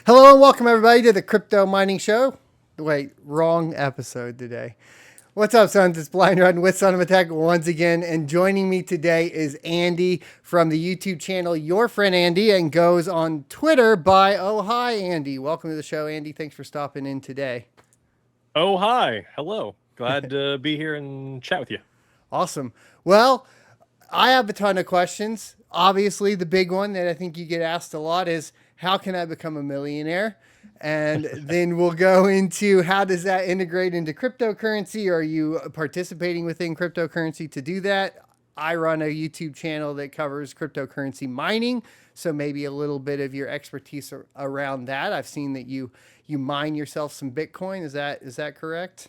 Hello and welcome everybody to the Crypto Mining Show. Wait, wrong episode today. What's up, sons? It's Blind Run with Son of Attack once again, and joining me today is Andy from the YouTube channel Your Friend Andy, and goes on Twitter by Oh Hi Andy. Welcome to the show, Andy. Thanks for stopping in today. Oh, hi. Hello. Glad to be here and chat with you. Awesome. Well, I have a ton of questions. Obviously, the big one that I think you get asked a lot is, how can I become a millionaire? And then we'll go into how does that integrate into cryptocurrency? Are you participating within cryptocurrency to do that? I run a YouTube channel that covers cryptocurrency mining, so maybe a little bit of your expertise around that. I've seen that you mine yourself some Bitcoin. Is that correct?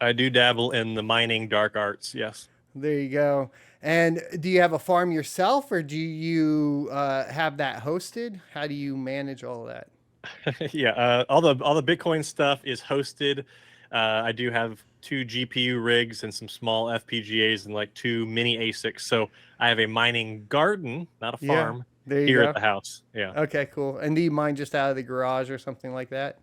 I do dabble in the mining dark arts, yes. There you go. And do you have a farm yourself, or do you have that hosted? How do you manage all of that? Yeah, all the Bitcoin stuff is hosted. I do have 2 GPU rigs and some small FPGAs and like 2 mini ASICs. So I have a mining garden, not a farm, there you here go. at the house. Yeah. Okay, cool. And do you mine just out of the garage or something like that?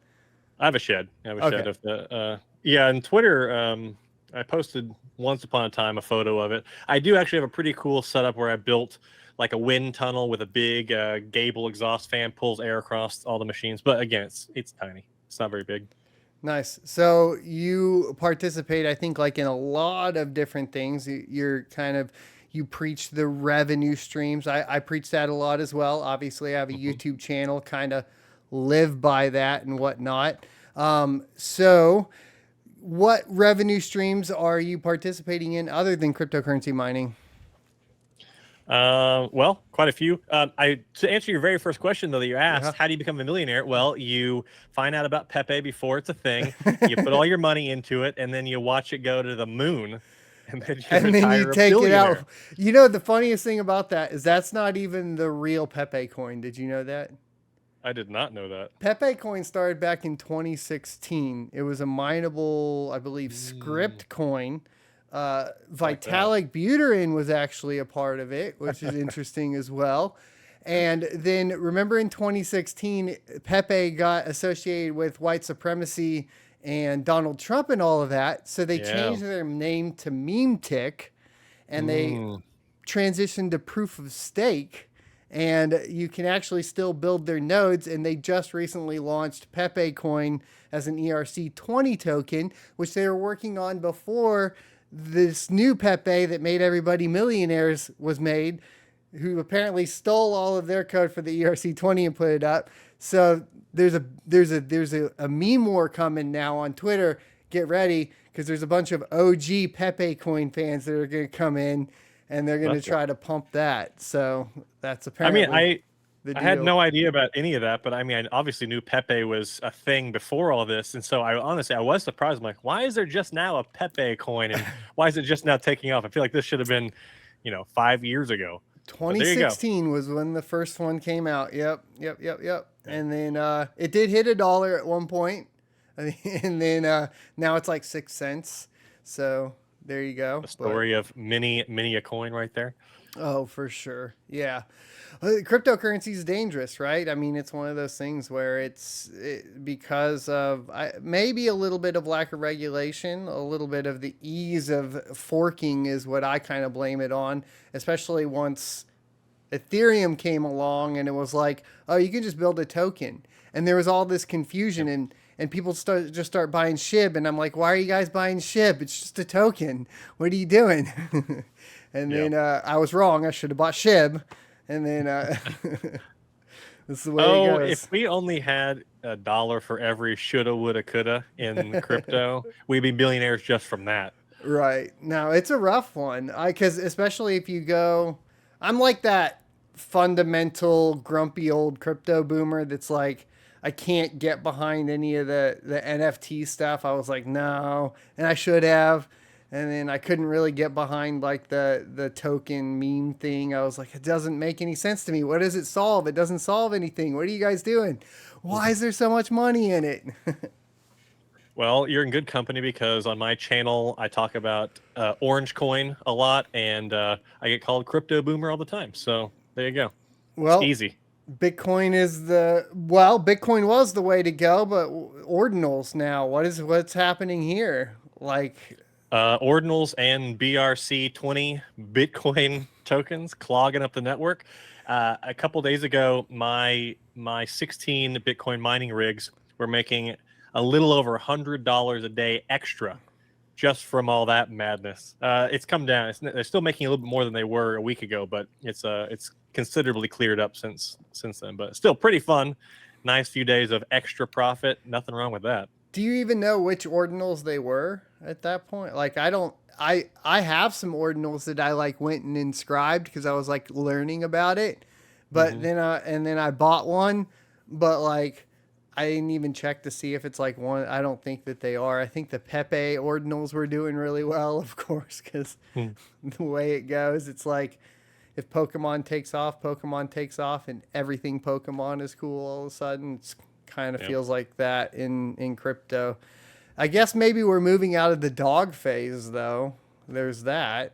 I have a shed. I have a Okay. shed of the yeah, and Twitter, I posted once upon a time a photo of it. I do actually have a pretty cool setup where I built like a wind tunnel with a big gable exhaust fan, pulls air across all the machines. But again, it's tiny. It's not very big. Nice. So you participate, I think, like in a lot of different things. You're kind of you preach the revenue streams. I preach that a lot as well. Obviously, I have a YouTube channel, kind of live by that and whatnot. So what revenue streams are you participating in other than cryptocurrency mining? Well, quite a few. To answer your very first question though that you asked, Yeah. how do you become a millionaire? Well, you find out about Pepe before it's a thing. You put all your money into it, and then you watch it go to the moon, and then you And then you retire a take it billionaire. out. You know, the funniest thing about that is that's not even the real Pepe coin. Did you know that? I did not know that. Pepe coin started back in 2016. It was a mineable, I believe, script coin. Vitalik Buterin was actually a part of it, which is interesting as well. And then remember in 2016, Pepe got associated with white supremacy and Donald Trump and all of that. So they changed their name to Meme Tick, and they transitioned to proof of stake. And you can actually still build their nodes. And they just recently launched Pepe coin as an ERC20 token, which they were working on before this new Pepe that made everybody millionaires was made, who apparently stole all of their code for the ERC20 and put it up. So there's a meme war coming now on Twitter. Get ready, because there's a bunch of OG Pepe coin fans that are going to come in, and they're going to try to pump that. So that's apparently. I had no idea about any of that, but I mean, I obviously knew Pepe was a thing before all this, and so I was surprised. I'm like, why is there just now a Pepe coin, and why is it just now taking off? I feel like this should have been, 5 years ago. 2016 was when the first one came out. Yep. And then it did hit $1 at one point, and then now it's like 6 cents. So there you go. The story of mini a coin right there. Oh, for sure. Yeah. Cryptocurrency is dangerous, right? I mean, it's one of those things where because of maybe a little bit of lack of regulation, a little bit of the ease of forking is what I kind of blame it on, especially once Ethereum came along and it was like, oh, you can just build a token. And there was all this confusion and people start buying SHIB. And I'm like, why are you guys buying SHIB? It's just a token. What are you doing? And then I was wrong. I should have bought SHIB. And then this is the way it goes. If we only had $1 for every shoulda, woulda, coulda in crypto, we'd be billionaires just from that. Right. No, it's a rough one. Because especially if you go, I'm like that fundamental grumpy old crypto boomer that's like, I can't get behind any of the NFT stuff. I was like, no, and I should have. And then I couldn't really get behind like the token meme thing. I was like, it doesn't make any sense to me. What does it solve? It doesn't solve anything. What are you guys doing? Why is there so much money in it? Well, you're in good company, because on my channel, I talk about Orange Coin a lot, and I get called Crypto Boomer all the time. So there you go. Well, it's easy. Bitcoin Bitcoin was the way to go, but ordinals now. What's happening here? Like, Ordinals and BRC20 Bitcoin tokens clogging up the network. A couple days ago, my 16 Bitcoin mining rigs were making a little over $100 a day extra just from all that madness. It's come down. They're still making a little bit more than they were a week ago, but it's considerably cleared up since then. But still pretty fun. Nice few days of extra profit. Nothing wrong with that. do you even know which ordinals they were at that point? Like, I don't. I have some ordinals that I like went and inscribed because I was like learning about it, but then I bought one, but like I didn't even check to see if it's like one. I don't think that they are. I think the Pepe ordinals were doing really well, of course, because Hmm. the way it goes, it's like if Pokemon takes off, and everything Pokemon is cool all of a sudden. It's kind of Yep. feels like that in crypto. I guess maybe we're moving out of the dog phase though. There's that.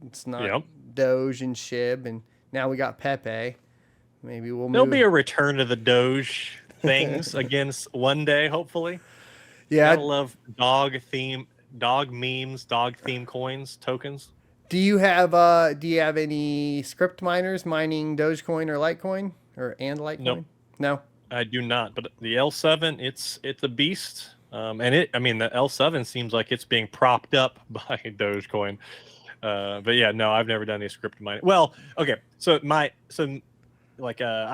It's not Yep. Doge and Shib, and now we got Pepe. Maybe we'll There'll be move. a return to the Doge things again one day, hopefully. Yeah. Gotta love dog memes, dog theme coins, tokens. Do you have any script miners mining Dogecoin or Litecoin and Nope, Litecoin? No. I do not. But the L7, it's a beast. I mean, the L7 seems like it's being propped up by Dogecoin. But yeah, no, I've never done any script mining. Well, okay, I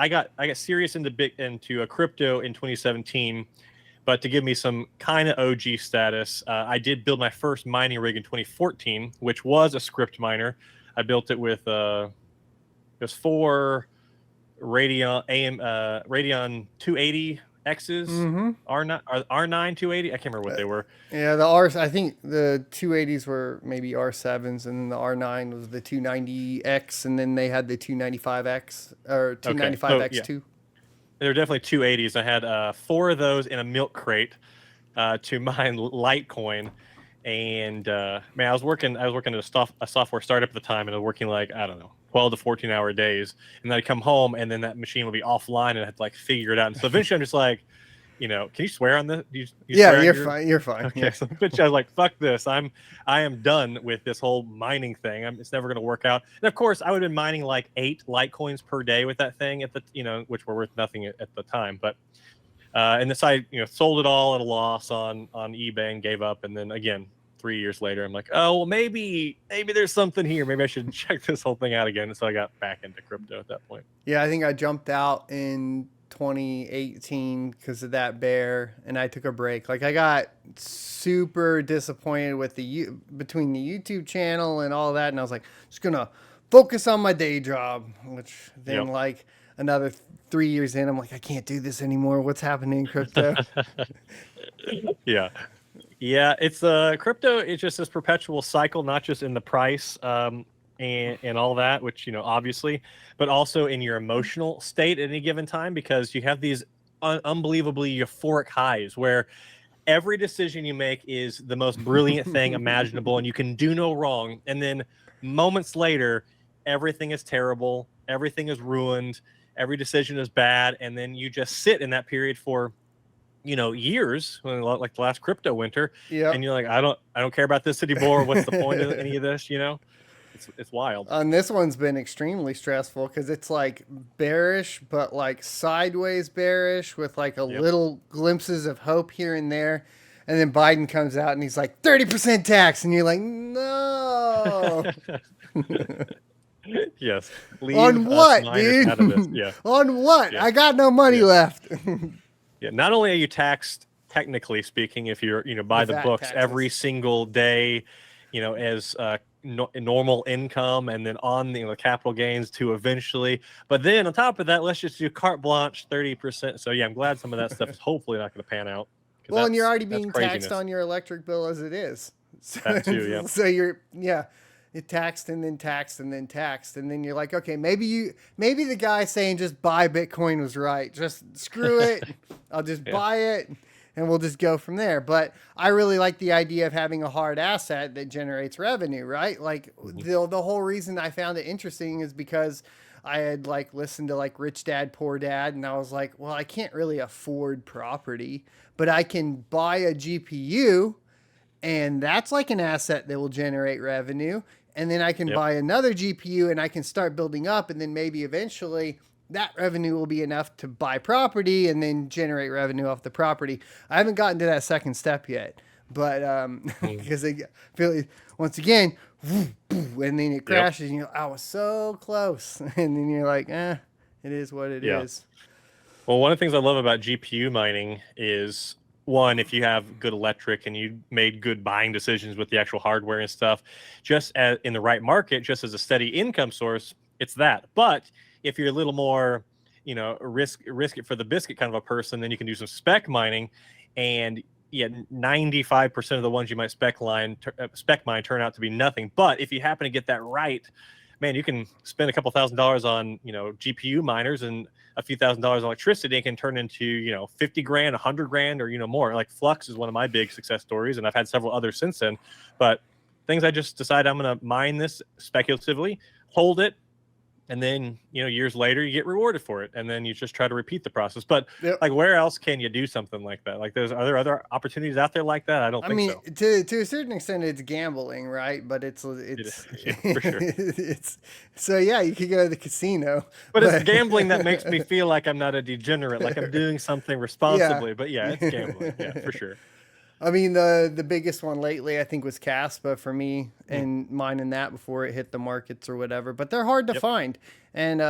got serious into a crypto in 2017. But to give me some kind of OG status, I did build my first mining rig in 2014, which was a script miner. I built it with there's 4 Radeon 280 X's, Mm-hmm. R9 280. I can't remember what they were. Yeah, I think the 280s were maybe R7s, and then the R9 was the 290X, and then they had the 295X or Okay, so yeah, 295X2. there were definitely 280s. I had 4 of those in a milk crate to mine Litecoin. And man, I was working at a software startup at the time, and I was working like, I don't know, 12 to 14 hour days. And then I'd come home, and then that machine would be offline, and I had to like figure it out. And so eventually, I'm just like, can you swear on this? You Yeah, swear on you're your fine. You're fine. Okay, Yeah. so eventually I was like, "Fuck this! I am done with this whole mining thing. It's never going to work out." And of course, I would have been mining like 8 Litecoins per day with that thing which were worth nothing at the time. But and this I sold it all at a loss on eBay and gave up. And then again, 3 years later, I'm like, oh well, maybe there's something here. Maybe I should check this whole thing out again. And so I got back into crypto at that point. Yeah, I think I jumped out in 2018 because of that bear, and I took a break. Like I got super disappointed with between the YouTube channel and all that, and I was like, just gonna focus on my day job. Which then Yep. like another 3 years in, I'm like, I can't do this anymore. What's happening in crypto? Yeah. Yeah, it's crypto. It's just this perpetual cycle, not just in the price and all that, which obviously, but also in your emotional state at any given time, because you have these unbelievably euphoric highs where every decision you make is the most brilliant thing imaginable, and you can do no wrong. And then moments later, everything is terrible, everything is ruined, every decision is bad, and then you just sit in that period for years, like the last crypto winter, Yeah. and you're like, I don't care about this anymore. What's the point of any of this? It's wild. And this one's been extremely stressful because it's like bearish, but like sideways bearish with like a Yep. little glimpses of hope here and there. And then Biden comes out and he's like 30% tax, and you're like, no. Yes. On what, miners dude? out of this. Yeah. On what? Yeah. I got no money Yeah. left. Yeah. Not only are you taxed, technically speaking, if you're by The the VAT books taxes. every single day, as normal income, and then on the capital gains to eventually. But then on top of that, let's just do carte blanche 30%. So yeah, I'm glad some of that stuff is hopefully not going to pan out. 'Cause Well, and you're already that's being craziness. taxed on your electric bill as it is. So, That too, yeah. So you're taxed and then taxed and then taxed, and then you're like, okay, maybe the guy saying just buy Bitcoin was right. Just screw it. I'll just Yeah. buy it, and we'll just go from there. But I really like the idea of having a hard asset that generates revenue, right? Like the whole reason I found it interesting is because I had like listened to like Rich Dad Poor Dad, and I was like, well, I can't really afford property, but I can buy a GPU, and that's like an asset that will generate revenue. And then I can Yep. buy another GPU, and I can start building up, and then maybe eventually that revenue will be enough to buy property and then generate revenue off the property. I haven't gotten to that second step yet, but Mm. because I feel once again, and then it Yep. crashes, and you know, I was so close, and then you're like, it is what it Yeah. is. Well, one of the things I love about GPU mining is one, if you have good electric and you made good buying decisions with the actual hardware and stuff, just as in the right market, just as a steady income source, it's that. But if you're a little more, risk it for the biscuit kind of a person, then you can do some spec mining, and yeah, 95% of the ones you might spec mine turn out to be nothing. But if you happen to get that right, man, you can spend a couple $1,000s on GPU miners and a few $1,000s on electricity. It can turn into 50 grand, 100 grand, or more. Like Flux is one of my big success stories, and I've had several others since then. But things I just decided I'm going to mine this speculatively, hold it, and then years later you get rewarded for it, and then you just try to repeat the process. But Yep. like, where else can you do something like that? Like, are there other opportunities out there like that? I don't I think mean, so. to a certain extent, it's gambling, right? But it's Yeah, for sure. it's so yeah, you could go to the casino, But it's gambling that makes me feel like I'm not a degenerate, like I'm doing something yeah. responsibly. But yeah, it's gambling. Yeah, for sure. I mean, the biggest one lately, I think, was Caspa for me, Mm. and mining that before it hit the markets or whatever. But they're hard to Yep. find, and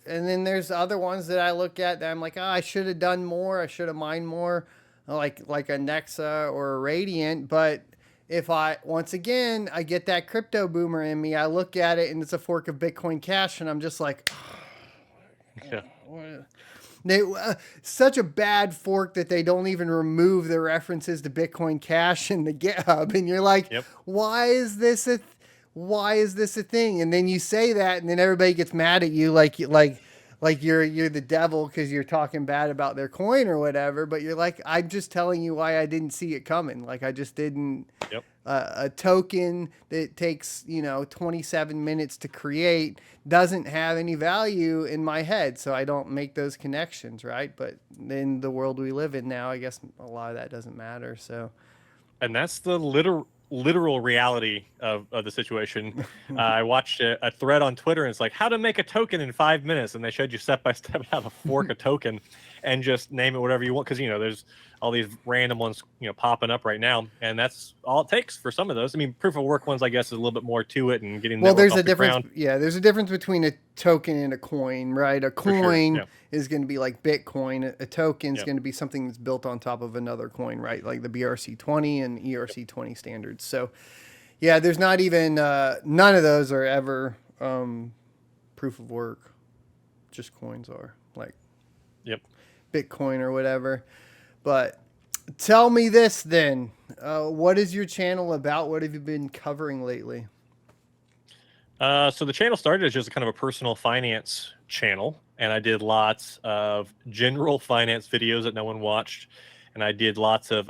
then there's other ones that I look at that I'm like, I should have done more. I should have mined more, like a Nexa or a Radiant. But if once again I get that crypto boomer in me, I look at it and it's a fork of Bitcoin Cash, and I'm just like, Yeah. they such a bad fork that they don't even remove the references to Bitcoin Cash in the GitHub, and you're like, Yep. why is this a thing? And then you say that, and then everybody gets mad at you, like you're the devil because you're talking bad about their coin or whatever. But you're like, I'm just telling you why I didn't see it coming. Like I just didn't. Yep. A token that takes 27 minutes to create doesn't have any value in my head, so I don't make those connections, right? But in the world we live in now, I guess a lot of that doesn't matter. So And that's the literal reality of the situation. I watched a thread on Twitter, and it's like how to make a token in 5 minutes, and they showed you step by step how to fork a token and just name it whatever you want, because there's all these random ones popping up right now, and that's all it takes for some of those. I mean, proof of work ones, I guess, is a little bit more to it, and getting well, network there's off a the difference. ground. Yeah, there's a difference between a token and a coin, right? A For sure. coin Yeah. is going to be like Bitcoin. A token is Yep. going to be something that's built on top of another coin, right? Like the BRC20 and ERC20 standards. So, yeah, there's not even none of those are ever proof of work. Just coins are like Yep. Bitcoin or whatever. But tell me this then. What is your channel about? What have you been covering lately? So the channel started as just a kind of a personal finance channel, and I did lots of general finance videos that no one watched, and I did lots of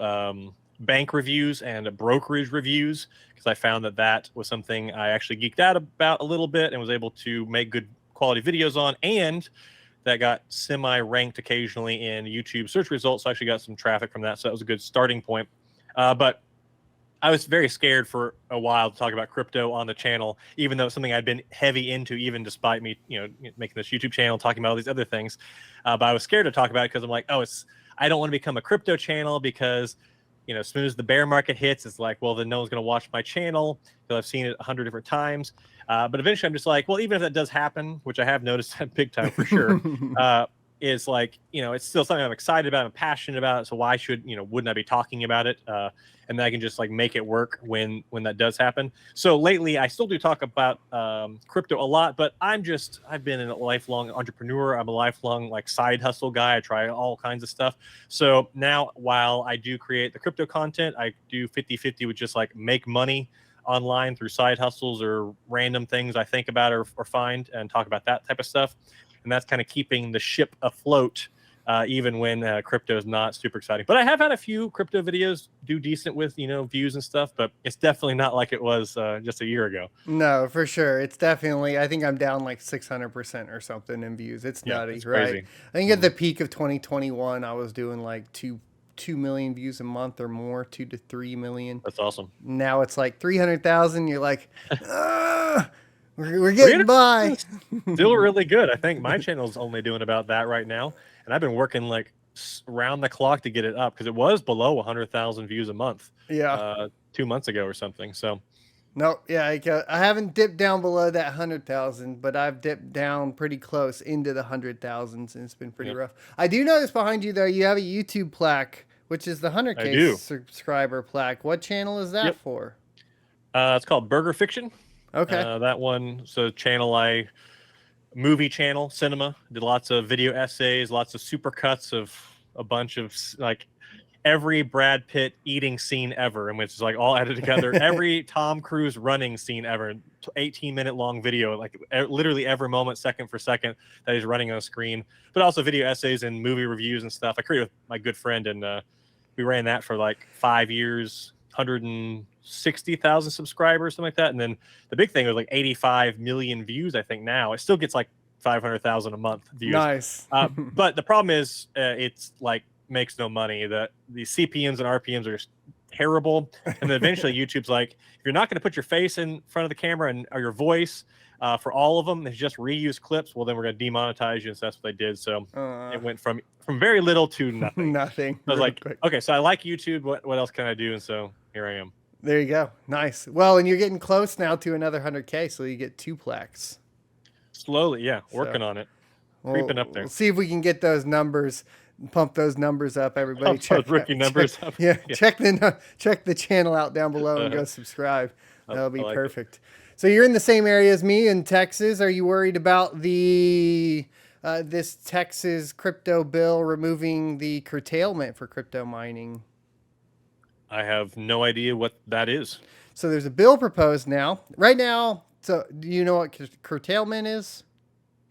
bank reviews and brokerage reviews, because I found that was something I actually geeked out about a little bit and was able to make good quality videos on, and that got semi-ranked occasionally in YouTube search results. So I actually got some traffic from that, so that was a good starting point. But I was very scared for a while to talk about crypto on the channel, even though it's something I'd been heavy into, even despite me, making this YouTube channel, talking about all these other things. But I was scared to talk about it because I'm like, I don't want to become a crypto channel because, as soon as the bear market hits, it's like, well, then no one's going to watch my channel because I've seen it 100 different times. But eventually I'm just like, well, even if that does happen, which I have noticed big time for sure, is like, it's still something I'm excited about, I'm passionate about it. So why wouldn't I be talking about it? And then I can just like make it work when that does happen. So lately I still do talk about crypto a lot, but I've been a lifelong entrepreneur. I'm a lifelong like side hustle guy. I try all kinds of stuff. So now while I do create the crypto content, I do 50-50 with just like make money online through side hustles or random things I think about or find, and talk about that type of stuff. And that's kind of keeping the ship afloat even when crypto is not super exciting. But I have had a few crypto videos do decent with, views and stuff, but it's definitely not like it was just a year ago. No, for sure. It's definitely, I think I'm down like 600% or something in views. It's Yeah, nutty, it's right? crazy. I think at the peak of 2021, I was doing like 2 million views a month or more, 2 to 3 million. That's awesome. Now it's like 300,000. You're like, ah, we're getting by. Still really good. I think my channel's only doing about that right now, and I've been working like round the clock to get it up because it was below 100,000 views a month. Yeah. 2 months ago or something. So. No, yeah, I haven't dipped down below that 100,000, but I've dipped down pretty close into the 100,000s, and it's been pretty rough. I do notice behind you though, you have a YouTube plaque, which is the 100K subscriber plaque. What channel is that for? It's called Burger Fiction. Okay. That one, so movie channel, cinema. Did lots of video essays, lots of supercuts of a bunch of like every Brad Pitt eating scene ever, and which is like all edited together. Every Tom Cruise running scene ever, 18-minute long video, like literally every moment, second for second, that he's running on a screen. But also video essays and movie reviews and stuff. I created with my good friend, and we ran that for like 5 years, 160,000 subscribers, something like that. And then the big thing was like 85 million views. I think now it still gets like 500,000 a month views. Nice. But the problem is, it's like makes no money. The CPMs and RPMs are just terrible. And then eventually YouTube's like, if you're not going to put your face in front of the camera or your voice for all of them, they just reuse clips, well, then we're going to demonetize you. And so that's what they did. So it went from very little to nothing. Nothing. I was like, okay, so I like YouTube. What else can I do? And so here I am. There you go. Nice. Well, and you're getting close now to another 100K, so you get 2 plaques. Slowly, yeah, working on it. Creeping up there. We'll see if we can get those numbers, pump those numbers up. Everybody, check those rookie numbers up. Yeah, check the channel out down below and go subscribe. That'll be perfect. So you're in the same area as me in Texas. Are you worried about the this Texas crypto bill removing the curtailment for crypto mining? I have no idea what that is. So there's a bill proposed now. Right now, so do you know what curtailment is?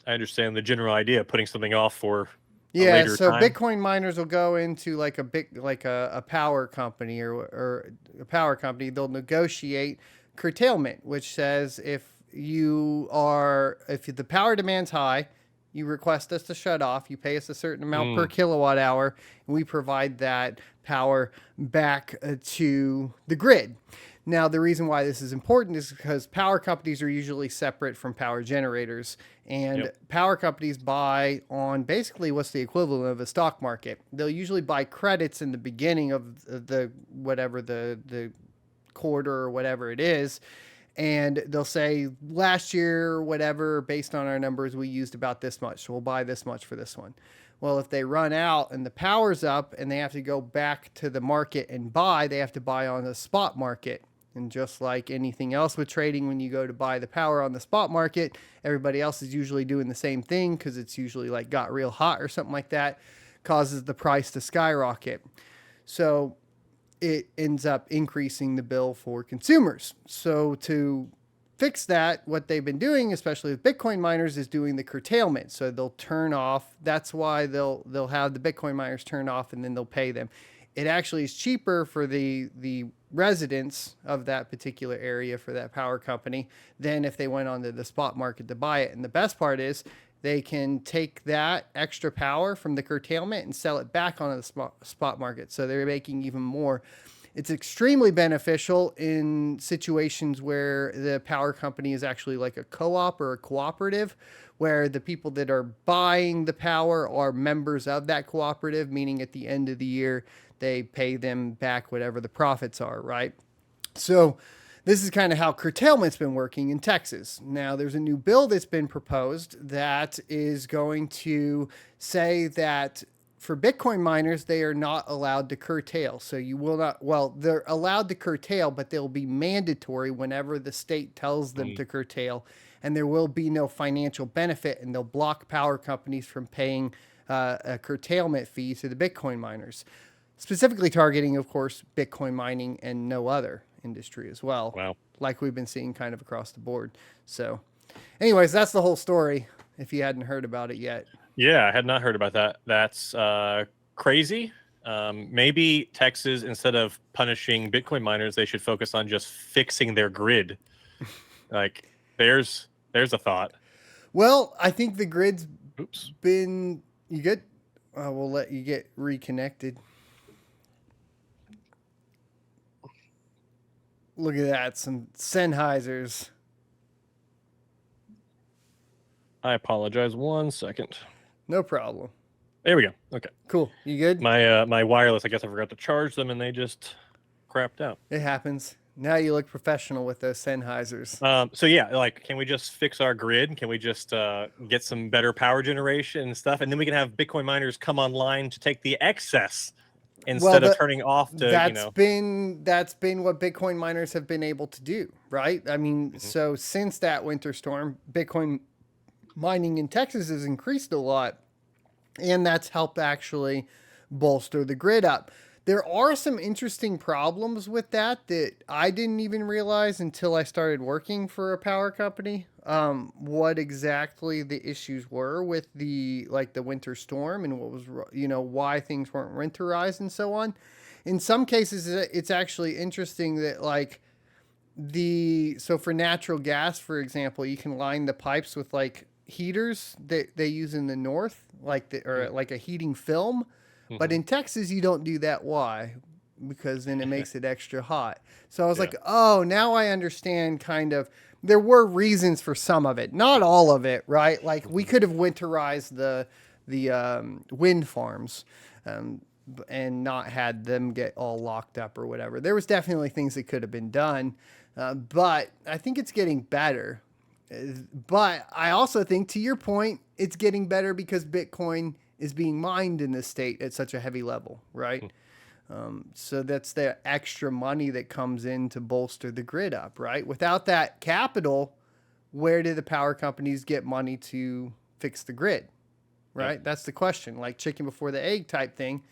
I understand the general idea of putting something off for a later time. Bitcoin miners will go into like a power company or a power company. They'll negotiate curtailment, which says if the power demand's high, you request us to shut off, you pay us a certain amount per kilowatt hour, and we provide that power back to the grid. Now, the reason why this is important is because power companies are usually separate from power generators, and power companies buy on basically what's the equivalent of a stock market. They'll usually buy credits in the beginning of the quarter or whatever it is, and they'll say last year, whatever, based on our numbers, we used about this much, so we'll buy this much for this one. Well, if they run out and the power's up and they have to go back to the market and buy, they have to buy on the spot market. And just like anything else with trading, when you go to buy the power on the spot market, everybody else is usually doing the same thing because it's usually like got real hot or something like that, causes the price to skyrocket. So it ends up increasing the bill for consumers. So to fix that, what they've been doing, especially with Bitcoin miners, is doing the curtailment. So they'll turn off. That's why they'll have the Bitcoin miners turn off, and then they'll pay them. It actually is cheaper for the residents of that particular area for that power company than if they went onto the spot market to buy it. And the best part is they can take that extra power from the curtailment and sell it back onto the spot market. So they're making even more. It's extremely beneficial in situations where the power company is actually like a co-op or a cooperative, where the people that are buying the power are members of that cooperative, meaning at the end of the year, they pay them back whatever the profits are, right? So this is kind of how curtailment's been working in Texas. Now, there's a new bill that's been proposed that is going to say that for Bitcoin miners, they are not allowed to curtail. So you will not, well, they're allowed to curtail, but they'll be mandatory whenever the state tells them to curtail. And there will be no financial benefit, and they'll block power companies from paying a curtailment fee to the Bitcoin miners. Specifically targeting, of course, Bitcoin mining and no other industry as well. Wow. Like we've been seeing kind of across the board. So anyways, that's the whole story if you hadn't heard about it yet. Yeah, I had not heard about that. That's crazy. Maybe Texas, instead of punishing Bitcoin miners, they should focus on just fixing their grid. Like, there's a thought. Well, I think the grid's Oops. been. You good? We'll let you get reconnected. Look at that, some Sennheisers. I apologize. 1 second. No problem. There we go. Okay. Cool. You good? My wireless, I guess I forgot to charge them, and they just crapped out. It happens. Now you look professional with those Sennheisers. So yeah, like, can we just fix our grid? Can we just get some better power generation and stuff, and then we can have Bitcoin miners come online to take the excess instead of turning off to, that's been what Bitcoin miners have been able to do, right? I mean, so since that winter storm, Bitcoin mining in Texas has increased a lot, and that's helped actually bolster the grid up. There are some interesting problems with that I didn't even realize until I started working for a power company. What exactly the issues were with the winter storm and what was, why things weren't winterized and so on. In some cases, it's actually interesting that so for natural gas, for example, you can line the pipes with heaters that they use in the north, or like a heating film. But in Texas, you don't do that. Why? Because then it makes it extra hot. So I was like, oh, now I understand kind of. There were reasons for some of it, not all of it, right? Like we could have winterized the wind farms and not had them get all locked up or whatever. There was definitely things that could have been done, but I think it's getting better. But I also think, to your point, it's getting better because Bitcoin is being mined in this state at such a heavy level, right? So that's the extra money that comes in to bolster the grid up, right? Without that capital, where do the power companies get money to fix the grid, right? Yep. That's the question, like chicken before the egg type thing.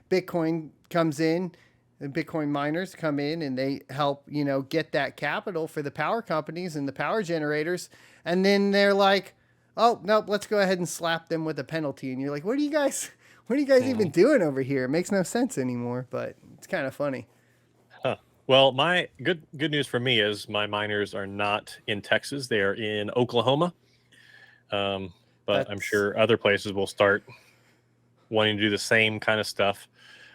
Bitcoin comes in, the Bitcoin miners come in and they help, get that capital for the power companies and the power generators. And then they're like, oh, nope, let's go ahead and slap them with a penalty. And you're like, what are you guys even doing over here? It makes no sense anymore, but it's kind of funny. Huh. Well, my good news for me is my miners are not in Texas. They are in Oklahoma. But I'm sure other places will start wanting to do the same kind of stuff.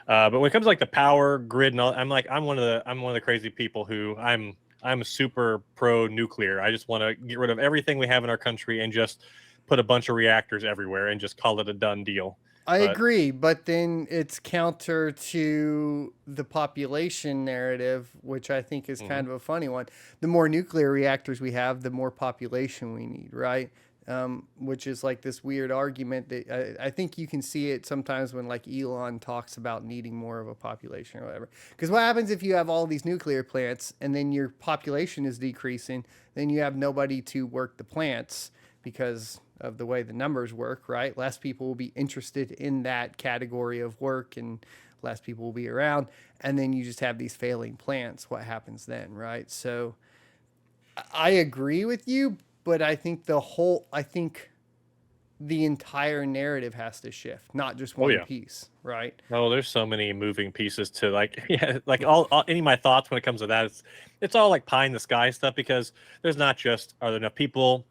But when it comes to the power grid and all, I'm one of the crazy people who I'm super pro nuclear. I just want to get rid of everything we have in our country and just put a bunch of reactors everywhere and just call it a done deal. I agree, but then it's counter to the population narrative, which I think is kind of a funny one. The more nuclear reactors we have, the more population we need, right? Which is this weird argument that I think you can see it sometimes when Elon talks about needing more of a population or whatever. Because what happens if you have all these nuclear plants and then your population is decreasing, then you have nobody to work the plants because of the way the numbers work, right? Less people will be interested in that category of work and less people will be around. And then you just have these failing plants. What happens then, right? So I agree with you, but I think the entire narrative has to shift, not just one piece, right? Oh, there's so many moving pieces to all any of my thoughts when it comes to that. It's all pie in the sky stuff, because there's not just, are there enough people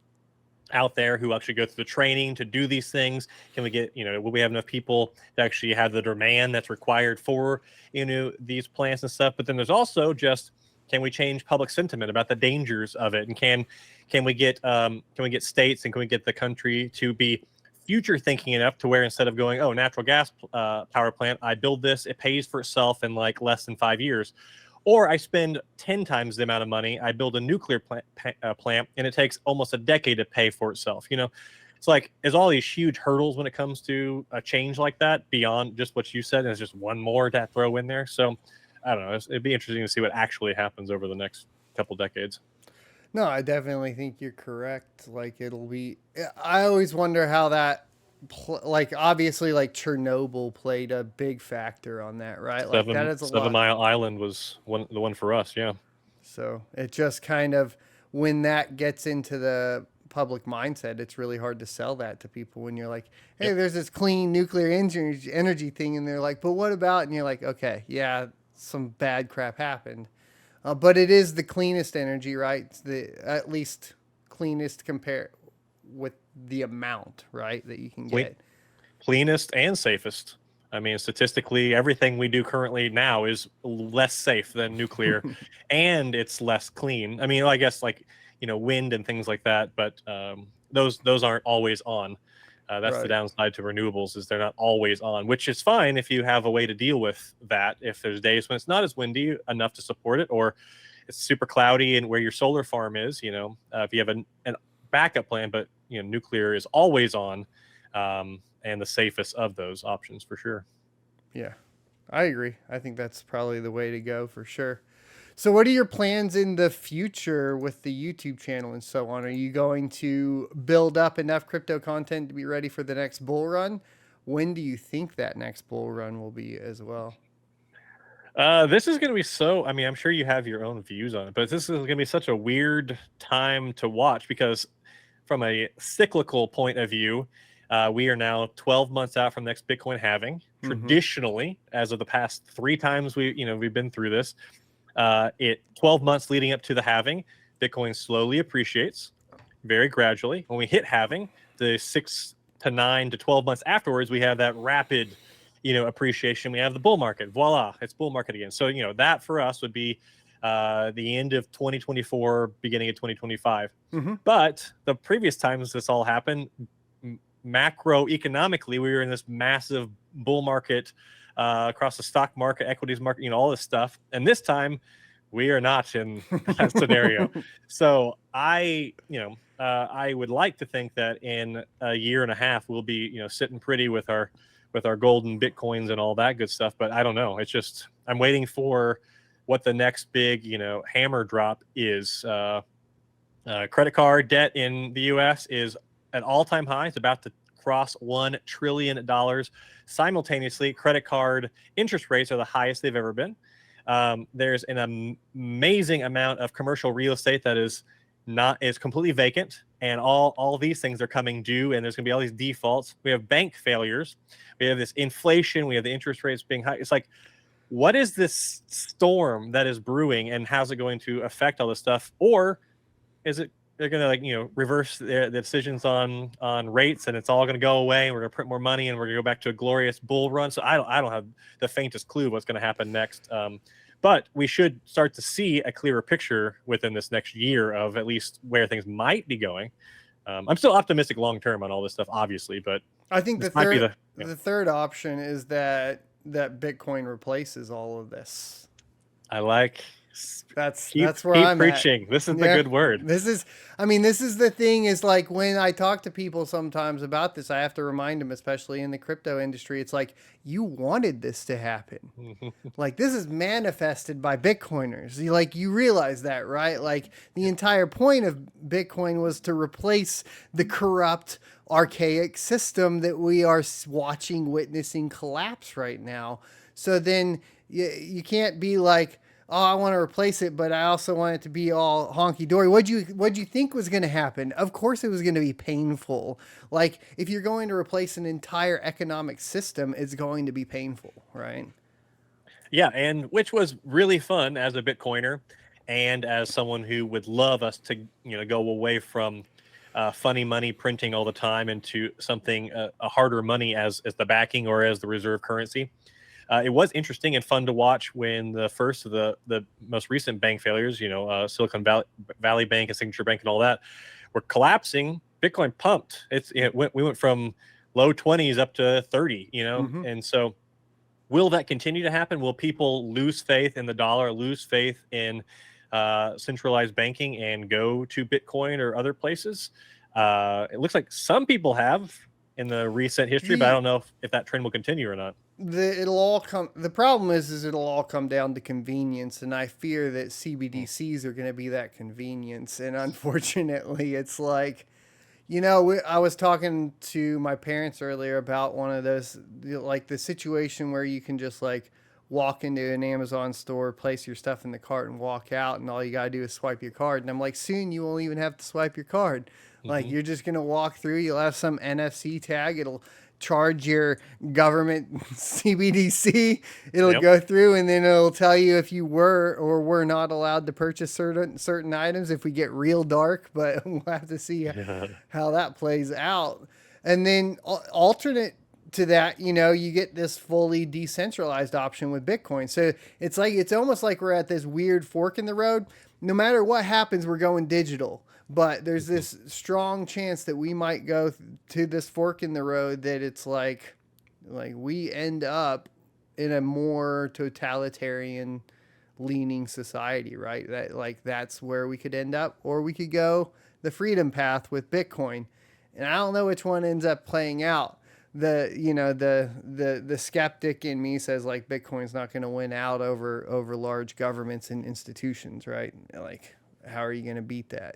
out there who actually go through the training to do these things? Can we get, will we have enough people to actually have the demand that's required for, these plants and stuff? But then there's also just, can we change public sentiment about the dangers of it? And can we get states and can we get the country to be future thinking enough to where, instead of going, oh, natural gas power plant, I build this, it pays for itself in less than 5 years, or I spend 10 times the amount of money, I build a nuclear plant and it takes almost a decade to pay for itself. It's there's all these huge hurdles when it comes to a change like that, beyond just what you said. And there's just one more to throw in there. So I don't know. It'd be interesting to see what actually happens over the next couple decades. No, I definitely think you're correct. It'll be. I always wonder how that. Obviously, Chernobyl played a big factor on that, right? That is a 7 Mile Island was the one for us, yeah. So it just kind of, when that gets into the public mindset, it's really hard to sell that to people when you're like, hey, there's this clean nuclear energy thing. And they're like, but what about? And you're like, okay, yeah, some bad crap happened. But it is the cleanest energy, right? It's the at least cleanest compare with the amount, right, that you can get. Cleanest and safest. I mean, statistically, everything we do currently now is less safe than nuclear, and it's less clean. I mean, I guess like wind and things like that, but those aren't always on. That's the downside to renewables, is they're not always on, which is fine if you have a way to deal with that. If there's days when it's not as windy enough to support it, or it's super cloudy and where your solar farm is, if you have a backup plan, but nuclear is always on, and the safest of those options for sure. Yeah, I agree. I think that's probably the way to go for sure. So what are your plans in the future with the YouTube channel and so on? Are you going to build up enough crypto content to be ready for the next bull run? When do you think that next bull run will be as well? This is going to be so, I mean, I'm sure you have your own views on it, but this is going to be such a weird time to watch, because from a cyclical point of view, we are now 12 months out from the next Bitcoin halving. Mm-hmm. Traditionally, as of the past 3 times we've been through this, 12 months leading up to the halving, Bitcoin slowly appreciates very gradually. When we hit halving, the 6 to 9 to 12 months afterwards, we have that rapid, appreciation. We have the bull market. Voila, it's bull market again. So, that for us would be the end of 2024, beginning of 2025. Mm-hmm. But the previous times this all happened, macroeconomically, we were in this massive bull market across the stock market, equities market, all this stuff. And this time we are not in that scenario. So I would like to think that in a year and a half, we'll be, sitting pretty with our golden Bitcoins and all that good stuff. But I don't know. It's just, I'm waiting for what the next big, hammer drop is. Credit card debt in the US is an all-time high. It's about to cross $1 trillion. Simultaneously, credit card interest rates are the highest they've ever been. There's an amazing amount of commercial real estate that is completely vacant, and all these things are coming due, and there's going to be all these defaults. We have bank failures. We have this inflation. We have the interest rates being high. It's like, what is this storm that is brewing, and how's it going to affect all this stuff? Or is it they're going to reverse the decisions on rates, and it's all going to go away, and we're going to print more money, and we're going to go back to a glorious bull run? So I don't have the faintest clue what's going to happen next. But we should start to see a clearer picture within this next year of at least where things might be going. I'm still optimistic long term on all this stuff, obviously, but I think the third option is that Bitcoin replaces all of this. I like. That's where I'm preaching. This is the good word. This is the thing, is like, when I talk to people sometimes about this, I have to remind them, especially in the crypto industry, it's like, you wanted this to happen. Like, this is manifested by Bitcoiners. You realize that, right? Like, the entire point of Bitcoin was to replace the corrupt, archaic system that we are witnessing collapse right now. So then you can't be like, oh, I want to replace it, but I also want it to be all honky-dory. What'd you think was going to happen? Of course it was going to be painful. Like, if you're going to replace an entire economic system, it's going to be painful, right? Yeah, and which was really fun as a Bitcoiner, and as someone who would love us to, go away from funny money printing all the time into something, a harder money as the backing or as the reserve currency. It was interesting and fun to watch when the first of the most recent bank failures, Silicon Valley Bank and Signature Bank and all that, were collapsing. Bitcoin pumped. We went from low 20s up to 30, mm-hmm. And so will that continue to happen? Will people lose faith in the dollar, lose faith in centralized banking, and go to Bitcoin or other places? It looks like some people have in the recent history, but I don't know if that trend will continue or not. The problem is it'll all come down to convenience, and I fear that CBDCs are going to be that convenience. And unfortunately, it's like, I was talking to my parents earlier about one of those, like the situation where you can just like walk into an Amazon store, place your stuff in the cart, and walk out, and all you gotta do is swipe your card. And I'm like, soon you won't even have to swipe your card. Like, you're just gonna walk through. You'll have some NFC tag. It'll charge your government CBDC. It'll go through, and then it'll tell you if you were or were not allowed to purchase certain items. If we get real dark, but we'll have to see how that plays out. And then alternate to that, you get this fully decentralized option with Bitcoin. So it's almost like we're at this weird fork in the road. No matter what happens, we're going digital. But there's this strong chance that we might go to this fork in the road that it's like we end up in a more totalitarian leaning society, right? That's where we could end up, or we could go the freedom path with Bitcoin. And I don't know which one ends up playing out. The skeptic in me says like Bitcoin's not going to win out over large governments and institutions, right? Like, how are you going to beat that?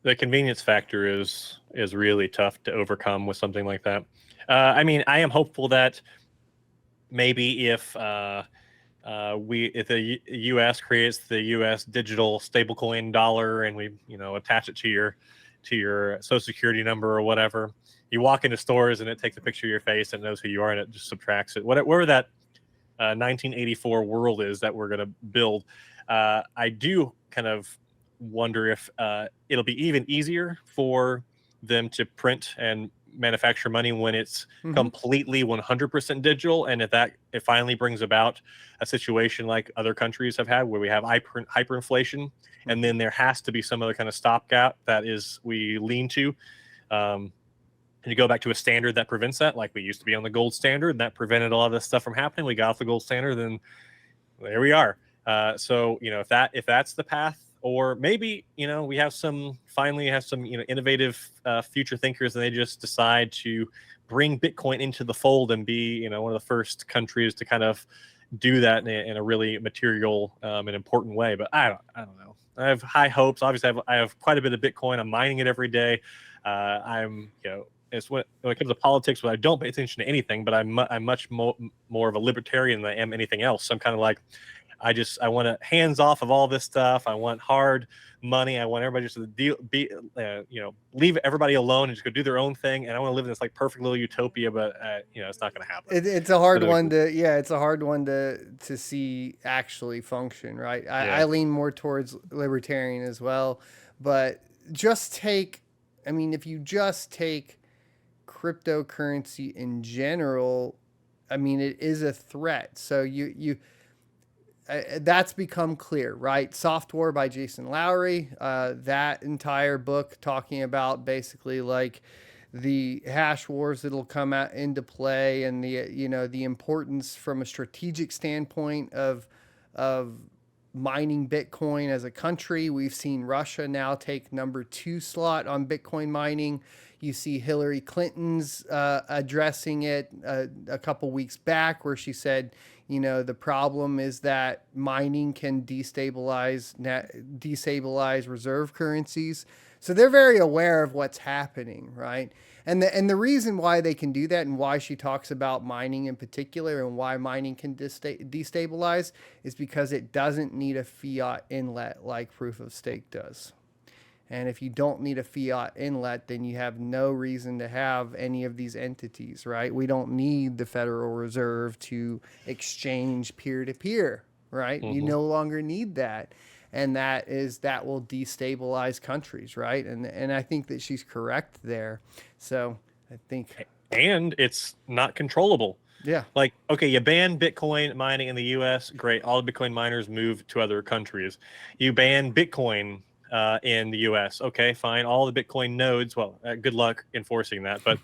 The convenience factor is really tough to overcome with something like that. I mean, I am hopeful that maybe if the U.S. creates the U.S. digital stablecoin dollar, and we attach it to your Social Security number or whatever, you walk into stores and it takes a picture of your face and knows who you are, and it just subtracts it. Whatever that 1984 world is that we're going to build, I do kind of wonder if it'll be even easier for them to print and manufacture money when it's completely 100% digital, and if it finally brings about a situation like other countries have had where we have hyperinflation, and then there has to be some other kind of stopgap that is we lean to, and you go back to a standard that prevents that, like we used to be on the gold standard, and that prevented a lot of this stuff from happening. We got off the gold standard, then there we are. So if that's the path. Or maybe, we finally have some innovative future thinkers, and they just decide to bring Bitcoin into the fold and be, one of the first countries to kind of do that in a really material and important way. But I don't know. I have high hopes. Obviously, I have quite a bit of Bitcoin. I'm mining it every day. It's when it comes to politics, I don't pay attention to anything, but I'm much more of a libertarian than I am anything else. So I'm kind of like, I want to hands off of all this stuff. I want hard money. I want everybody just to leave everybody alone and just go do their own thing. And I want to live in this like perfect little utopia, but it's not going to happen. It's a hard one to see actually function, right? I lean more towards libertarian as well, but if you just take cryptocurrency in general, it is a threat. So that's become clear, right? Soft War by Jason Lowry, that entire book talking about basically like the hash wars that'll come out into play, and the importance from a strategic standpoint of mining Bitcoin as a country. We've seen Russia now take number 2 slot on Bitcoin mining. You see Hillary Clinton's addressing it a couple weeks back, where she said, the problem is that mining can destabilize reserve currencies. So they're very aware of what's happening, right? And the reason why they can do that, and why she talks about mining in particular, and why mining can destabilize, is because it doesn't need a fiat inlet like proof of stake does. And if you don't need a fiat inlet, then you have no reason to have any of these entities, right? We don't need the Federal Reserve to exchange peer-to-peer, right? You no longer need that. And that will destabilize countries, right? And I think that she's correct there. So I think... And it's not controllable. Yeah. Like, okay, you ban Bitcoin mining in the U.S., great. All the Bitcoin miners move to other countries. You ban Bitcoin in the U.S. Okay, fine. All the Bitcoin nodes, well, good luck enforcing that. But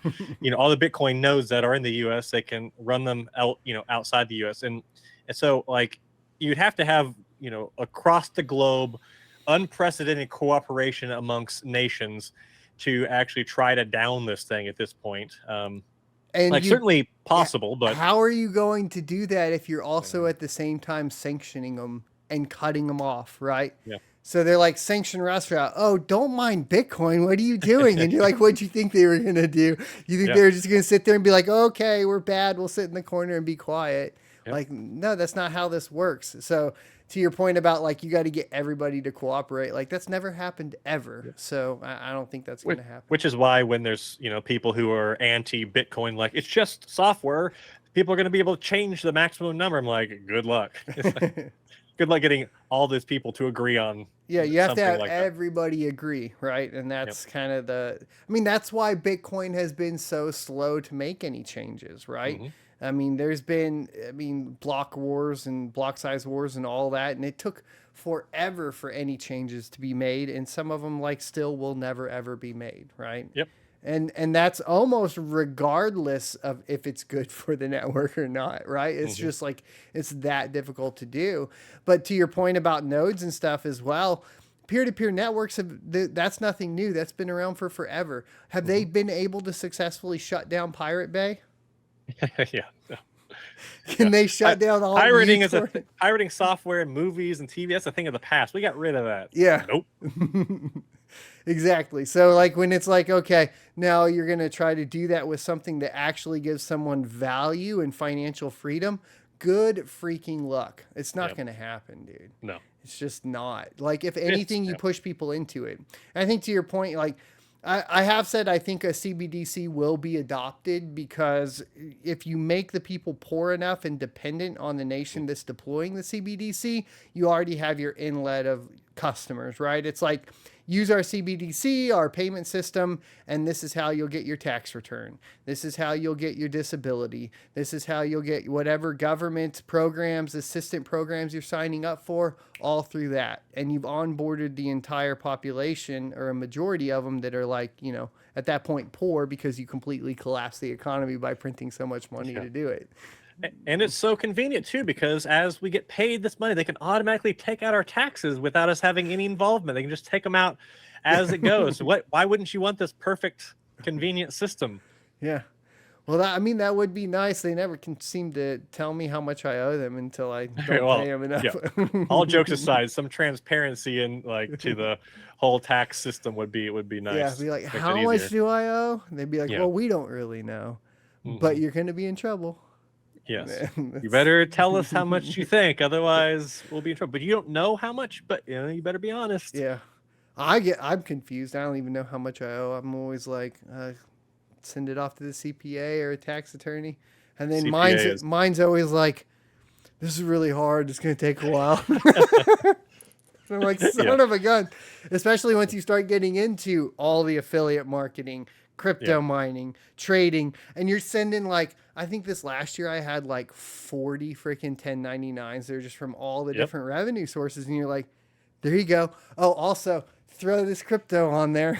all the Bitcoin nodes that are in the U.S., they can run them out, outside the U.S. And so, like, you'd have to have, across the globe, unprecedented cooperation amongst nations to actually try to down this thing at this point. And certainly possible, but how are you going to do that if you're also at the same time sanctioning them and cutting them off, right? Yeah. So they're like, sanction Russia. Oh, don't mine Bitcoin. What are you doing? And you're like, what'd you think they were going to do? You think they were just going to sit there and be like, okay, we're bad. We'll sit in the corner and be quiet. Yep. Like, no, that's not how this works. So to your point about like, you got to get everybody to cooperate, like that's never happened ever. Yep. So I don't think that's going to happen. Which is why when there's, people who are anti-Bitcoin, like it's just software, people are going to be able to change the maximum number. I'm like, good luck. It's like, good luck getting all those people to agree on. Yeah, you have to have like everybody agree, right? And that's kind of that's why Bitcoin has been so slow to make any changes, right? Mm-hmm. I mean, there's been, block wars and block size wars and all that, and it took forever for any changes to be made, and some of them like still will never ever be made, right? Yep. And that's almost regardless of if it's good for the network or not, right? It's just like it's that difficult to do. But to your point about nodes and stuff as well, peer-to-peer networks that's nothing new. That's been around for forever. Have they been able to successfully shut down Pirate Bay? Yeah. Can they shut down all pirating pirating software and movies and TV? That's a thing of the past. We got rid of that. Yeah. Nope. Exactly. So like when it's like, okay, now you're going to try to do that with something that actually gives someone value and financial freedom, good freaking luck. It's not going to happen, dude. No. It's just not. Like if anything, you push people into it. And I think to your point, like I have said, I think a CBDC will be adopted because if you make the people poor enough and dependent on the nation that's deploying the CBDC, you already have your inlet of customers, right? It's like, use our CBDC, our payment system, and this is how you'll get your tax return. This is how you'll get your disability. This is how you'll get whatever government programs, assistant programs you're signing up for, all through that. And you've onboarded the entire population, or a majority of them that are like, at that point poor because you completely collapse the economy by printing so much money to do it. And it's so convenient too, because as we get paid this money, they can automatically take out our taxes without us having any involvement. They can just take them out as it goes. Why wouldn't you want this perfect, convenient system? Yeah. Well, that would be nice. They never can seem to tell me how much I owe them until I don't pay them enough. Yeah. All jokes aside, some transparency and like to the whole tax system would be nice. Yeah, be like, how much do I owe? And they'd be like, well, we don't really know, but you're going to be in trouble. Yes. You better tell us how much you think, otherwise we'll be in trouble. But you don't know how much, but you better be honest. Yeah. I'm confused. I don't even know how much I owe. I'm always like, send it off to the CPA or a tax attorney. And then mine's always like, this is really hard. It's going to take a while. I'm like, son of a gun. Especially once you start getting into all the affiliate marketing, crypto mining, trading, and you're sending like, I think this last year I had like 40 freaking 1099s. They're just from all the different revenue sources. And you're like, there you go. Oh, also throw this crypto on there.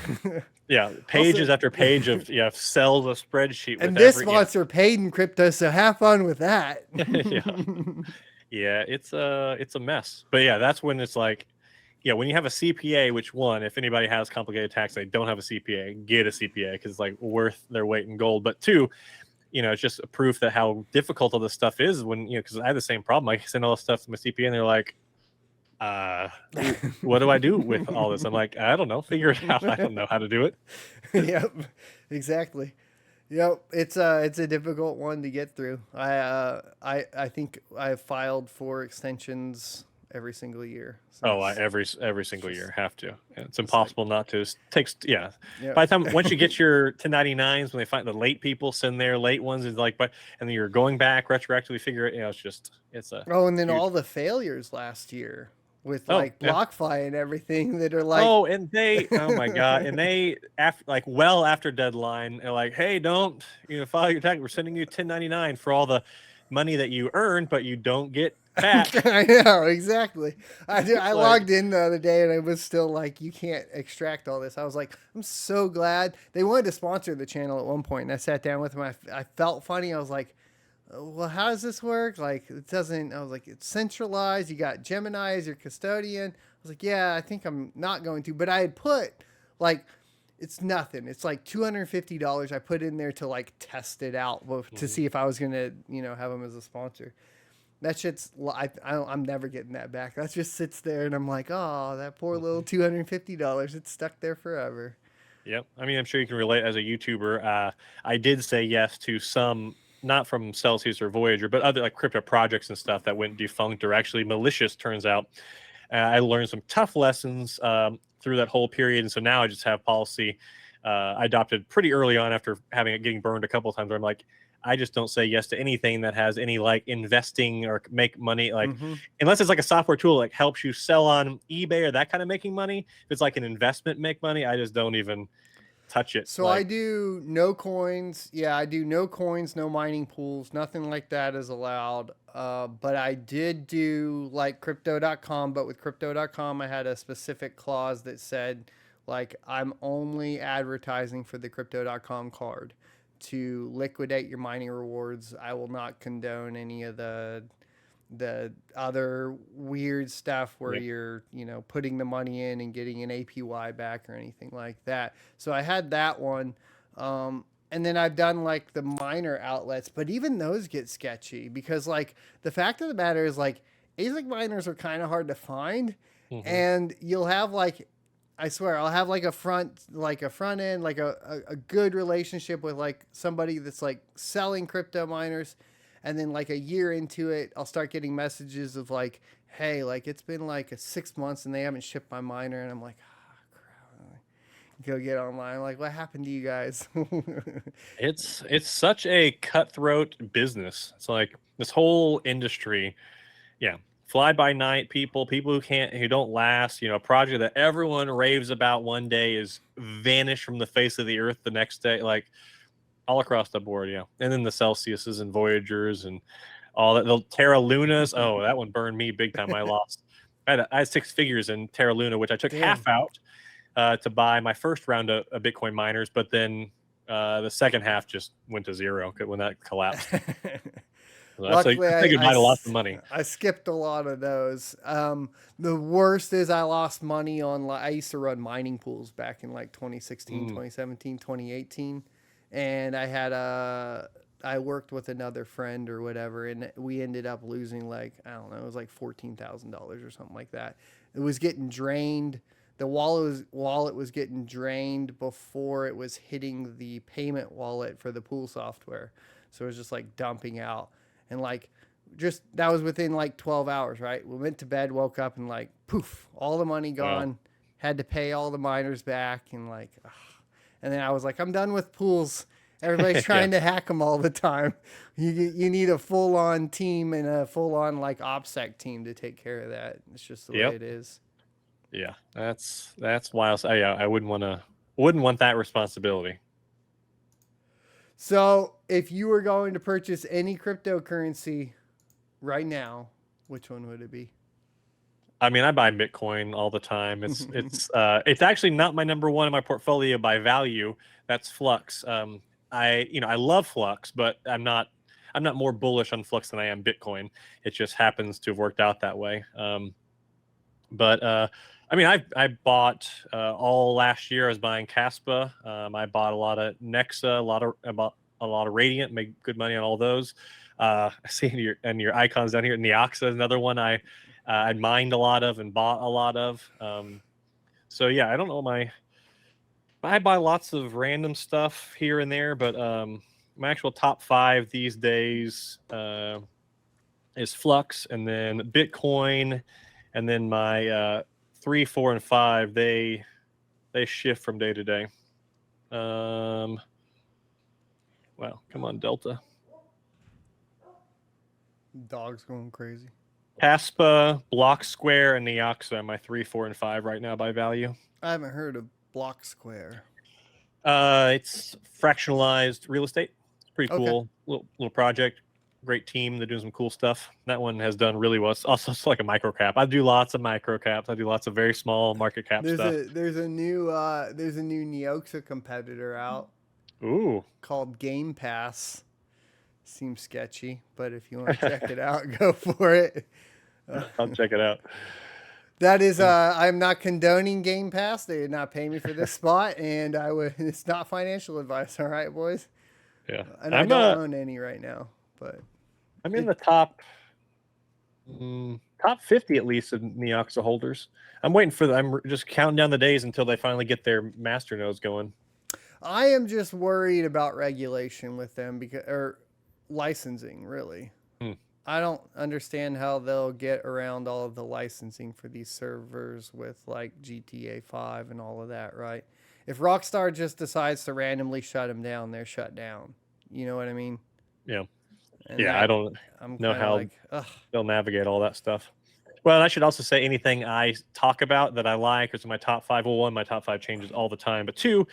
Yeah. Pages after page of cells of spreadsheet. And this sponsor paid in crypto. So have fun with that. Yeah. It's a mess, but that's when it's like, when you have a CPA, which one, if anybody has complicated tax, they don't have a CPA, get a CPA because it's like worth their weight in gold. But two, it's just a proof that how difficult all this stuff is when, because I had the same problem. I send all this stuff to my CPA and they're like, what do I do with all this? I'm like, I don't know. Figure it out. I don't know how to do it. Yep, exactly. Yep, it's a difficult one to get through. I think I've filed for extensions every single year. So every single year have to. It's impossible not to. It takes By the time once you get your 1099s, when they find the late people send their late ones, is like, and then you're going back retroactively figure it. And then all the failures last year with BlockFi and everything that are like, and they, oh my god, and they after deadline, they're like, hey, don't file your tax. We're sending you 1099 for all the money that you earned, but you don't get back. I know, exactly. I logged in the other day and it was still like, you can't extract all this. I was like, I'm so glad. They wanted to sponsor the channel at one point, and I sat down with them. I felt funny. I was like, well, how does this work? Like, it doesn't. I was like, it's centralized. You got Gemini as your custodian. I was like, yeah, I think I'm not going to. But I had put like, it's nothing. It's like $250 I put in there to like test it out to see if I was gonna have them as a sponsor. That shit's, I'm never getting that back. That just sits there, and I'm like, oh, that poor little $250. It's stuck there forever. Yep. I mean, I'm sure you can relate as a YouTuber. I did say yes to some not from Celsius or Voyager, but other like crypto projects and stuff that went defunct or actually malicious, turns out. I learned some tough lessons through that whole period. And so now I just have policy I adopted pretty early on after getting burned a couple of times where I'm like, I just don't say yes to anything that has any like investing or make money, like unless it's like a software tool that helps you sell on eBay or that kind of making money. If it's like an investment make money, I just don't even touch it. So I do no coins. Yeah, I do no coins, no mining pools, nothing like that is allowed. But I did do like crypto.com, but with crypto.com, I had a specific clause that said, like, I'm only advertising for the crypto.com card. To liquidate your mining rewards, I will not condone any of the other weird stuff where you're, putting the money in and getting an APY back or anything like that. So I had that one. And then I've done like the miner outlets, but even those get sketchy because like the fact of the matter is like ASIC miners are kind of hard to find. And you'll have like, I swear I'll have like a front end, like a good relationship with like somebody that's like selling crypto miners. And then like a year into it, I'll start getting messages of like, hey, like it's been like 6 months and they haven't shipped my miner. And I'm like, oh, crap. Go get online. Like, what happened to you guys? It's such a cutthroat business. It's like this whole industry. Yeah. Fly by night people who don't last, a project that everyone raves about one day is vanished from the face of the earth the next day. Like, all across the board, yeah. And then the Celsiuses and Voyagers and all that. The Terra Lunas, oh, that one burned me big time. I lost. I had 6 figures in Terra Luna, which I took half out to buy my first round of Bitcoin miners, but then the second half just went to zero when that collapsed. Luckily, I goodbye to lots of money. I skipped a lot of those. The worst is I lost money on. I used to run mining pools back in like 2016, 2017, 2018. And I worked with another friend or whatever, and we ended up losing like, I don't know, it was like $14,000 or something like that. It was getting drained. The wallet was getting drained before it was hitting the payment wallet for the pool software. So it was just like dumping out. And like, just that was within like 12 hours, right? We went to bed, woke up, and like, poof, all the money gone. Wow. Had to pay all the miners back, and like, ugh. And then I was like, I'm done with pools. Everybody's trying to hack them all the time. You need a full-on team and a full-on like OPSEC team to take care of that. It's just the way it is. Yeah, that's wild. I wouldn't want that responsibility. So if you were going to purchase any cryptocurrency right now, which one would it be? I mean, I buy Bitcoin all the time. It's actually not my number one in my portfolio by value. That's Flux. I love Flux, but I'm not more bullish on Flux than I am Bitcoin. It just happens to have worked out that way. I mean, I bought all last year. I was buying Caspa. I bought a lot of Nexa, I bought a lot of Radiant. Made good money on all those. I see in your icons down here. Neoxa is another one I mined a lot of and bought a lot of. So yeah, I don't know I buy lots of random stuff here and there, but my actual top 5 these days is Flux, and then Bitcoin, and then my 3, 4, and 5 they shift from day to day. Wow, come on, Delta. Dog's going crazy. Caspa, Block Square, and Neoxa are my 3, 4, and 5 right now by value. I haven't heard of Block Square. It's fractionalized real estate. It's pretty cool. Little project. Great team. They're doing some cool stuff. That one has done really well. It's also like a micro cap. I do lots of micro caps. I do lots of very small market cap stuff. There's a new Neoxa competitor out. Ooh. Called Game Pass. Seems sketchy, but if you want to check it out, go for it. I'll check it out. That is, I'm not condoning Game Pass. They did not pay me for this spot, and it's not financial advice. All right, boys. Yeah, and I don't own any right now, but I'm in the top 50 at least of Neoxa holders. I'm just counting down the days until they finally get their master nodes going. I am just worried about regulation with them licensing, really. Hmm. I don't understand how they'll get around all of the licensing for these servers with like GTA 5 and all of that, right? If Rockstar just decides to randomly shut them down, they're shut down. You know what I mean? Yeah. And Yeah, that, I don't I'm know kind of how like, ugh. they'll navigate all that stuff. Well, I should also say anything I talk about that I like is in my top 5. Well, one, my top 5 changes all the time. But two,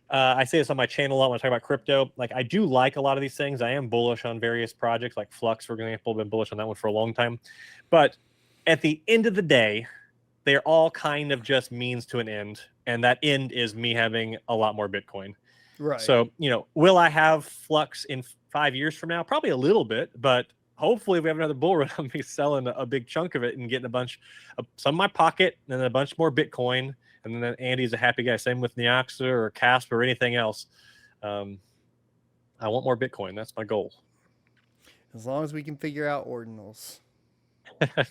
I say this on my channel a lot when I talk about crypto. Like, I do like a lot of these things. I am bullish on various projects, like Flux, for example. I've been bullish on that one for a long time. But at the end of the day, they're all kind of just means to an end. And that end is me having a lot more Bitcoin. Right. So, will I have Flux in 5 years from now? Probably a little bit, but hopefully if we have another bull run, I'll be selling a big chunk of it and getting some in my pocket, and then a bunch more Bitcoin. And then Andy's a happy guy. Same with Neoxa or Casper or anything else. I want more Bitcoin. That's my goal. As long as we can figure out ordinals.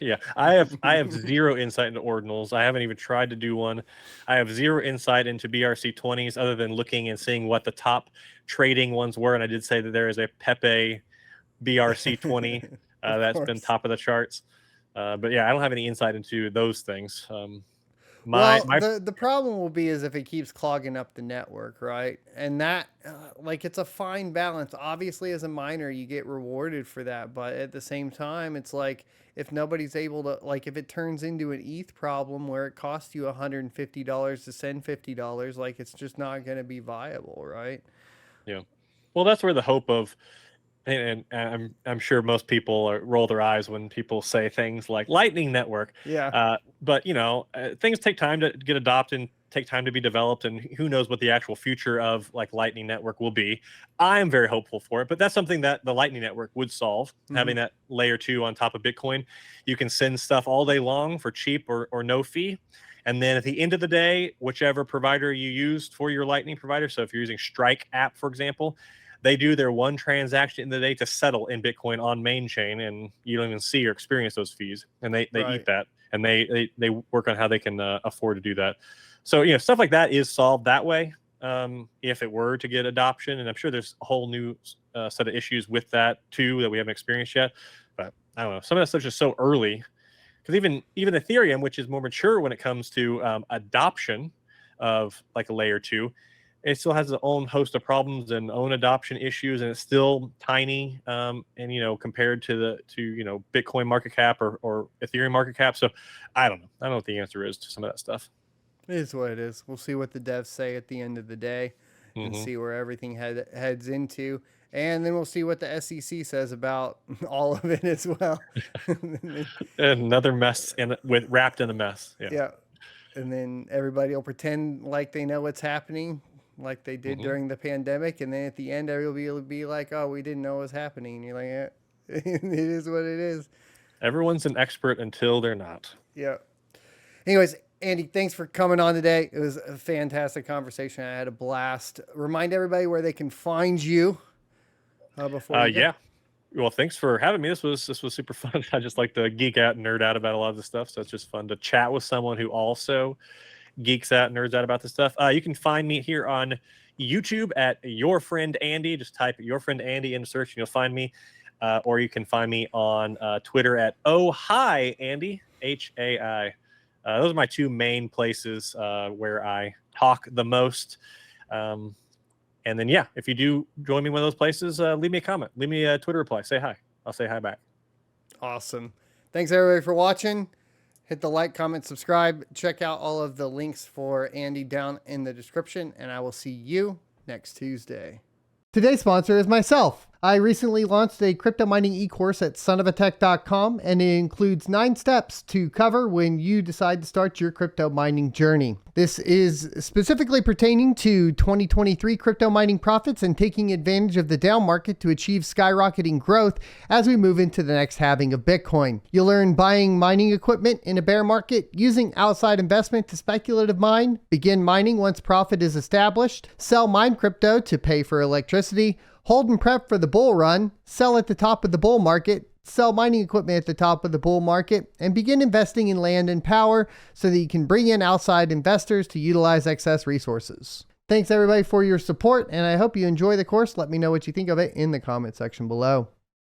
Yeah, I have zero insight into ordinals. I haven't even tried to do one. I have zero insight into BRC20s other than looking and seeing what the top trading ones were. And I did say that there is a Pepe BRC20 that's been top of the charts. But yeah, I don't have any insight into those things. The problem will be is if it keeps clogging up the network, right? And that, it's a fine balance. Obviously, as a miner, you get rewarded for that. But at the same time, it's like if nobody's able to, if it turns into an ETH problem where it costs you $150 to send $50, it's just not going to be viable, right? Yeah. Well, that's where the hope of, and I'm sure most people roll their eyes when people say things like Lightning Network. Yeah. But things take time to get adopted and take time to be developed, and who knows what the actual future of Lightning Network will be. I'm very hopeful for it, but that's something that the Lightning Network would solve. Mm-hmm. Having that layer 2 on top of Bitcoin, you can send stuff all day long for cheap or no fee. And then at the end of the day, whichever provider you used for your Lightning provider, so if you're using Strike app, for example, they do their one transaction in the day to settle in Bitcoin on main chain, and you don't even see or experience those fees. And they eat that, and they work on how they can afford to do that. So stuff like that is solved that way if it were to get adoption. And I'm sure there's a whole new set of issues with that too that we haven't experienced yet. But I don't know. Some of that stuff's just so early, because even Ethereum, which is more mature when it comes to adoption of a layer 2. It still has its own host of problems and own adoption issues, and it's still tiny. And compared to Bitcoin market cap or Ethereum market cap. So I don't know. I don't know what the answer is to some of that stuff. It is what it is. We'll see what the devs say at the end of the day, and see where everything heads into, and then we'll see what the SEC says about all of it as well. Another mess wrapped in a mess. Yeah. And then everybody will pretend like they know what's happening, like they did during the pandemic, and then at the end everybody will be like, oh, we didn't know what was happening. And you're like, it is what it is. Everyone's an expert until they're not. Yeah. Anyways, Andy, thanks for coming on today. It was a fantastic conversation. I had a blast. Remind everybody where they can find you before yeah. Well, thanks for having me. This was super fun. I just like to geek out and nerd out about a lot of this stuff, so it's just fun to chat with someone who also geeks out, nerds out about this stuff. You can find me here on YouTube at Your Friend Andy. Just type Your Friend Andy in search and you'll find me. Or you can find me on Twitter at Oh Hi Andy, HAI. Those are my two main places where I talk the most. And then, yeah, if you do join me in one of those places, leave me a comment. Leave me a Twitter reply. Say hi. I'll say hi back. Awesome. Thanks, everybody, for watching. Hit the like, comment, subscribe. Check out all of the links for Andy down in the description, and I will see you next Tuesday. Today's sponsor is myself. I recently launched a crypto mining e-course at sonofatech.com, and it includes 9 steps to cover when you decide to start your crypto mining journey. This is specifically pertaining to 2023 crypto mining profits and taking advantage of the down market to achieve skyrocketing growth as we move into the next halving of Bitcoin. You'll learn buying mining equipment in a bear market, using outside investment to speculative mine, begin mining once profit is established, sell mine crypto to pay for electricity, hold and prep for the bull run, sell at the top of the bull market, sell mining equipment at the top of the bull market, and begin investing in land and power so that you can bring in outside investors to utilize excess resources. Thanks everybody for your support, and I hope you enjoy the course. Let me know what you think of it in the comment section below.